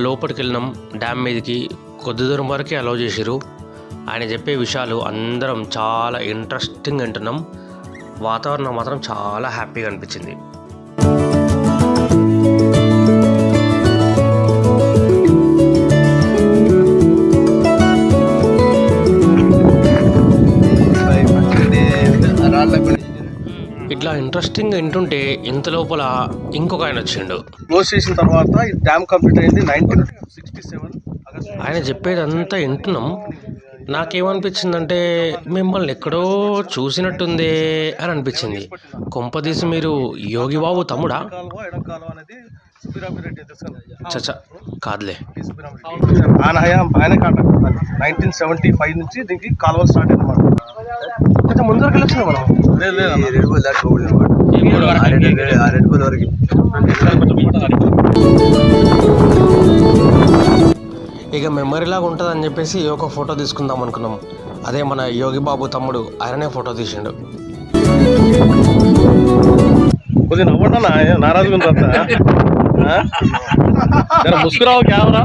లోపలికి వెళ్ళినాం. డ్యామ్ మీదకి కొద్ది దూరం వరకే అలౌ చేసిరు. ఆయన చెప్పే విషయాలు అందరం చాలా ఇంట్రెస్టింగ్ వింటున్నాం. వాతావరణం మాత్రం చాలా హ్యాపీగా అనిపించింది. ఇట్లా ఇంట్రెస్టింగ్ వింటుంటే ఇంత లోపల ఇంకొక ఆయన వచ్చిండు. క్లోజ్ చేసిన తర్వాత ఈ డ్యామ్ కంప్లీట్ అయింది 1967 ఆయన చెప్పేదంతా వింటున్నాం. నాకేమనిపించిందంటే మిమ్మల్ని ఎక్కడో చూసినట్టుందే అని అనిపించింది. కొంపదీసి మీరు యోగి బాబు తమ్ముడా? చచ్చ కాదులే. ఆయన కాంటాక్ట్ 1975 నుంచి దీనికి కాలువలు స్టార్ట్ అయింది అన్నమాట. కొంచెం ముందు వరకు వెళ్ళొచ్చింది మనం. ఇక మెమరీ లాగా ఉంటుంది అని చెప్పేసి ఒక ఫోటో తీసుకుందాం అనుకున్నాం. అదే మన యోగి బాబు తమ్ముడు ఆయననే ఫోటో తీసిండు. కొద్దిగా నవ్వండి నారాజుగా ముసుకురావు కెమెరా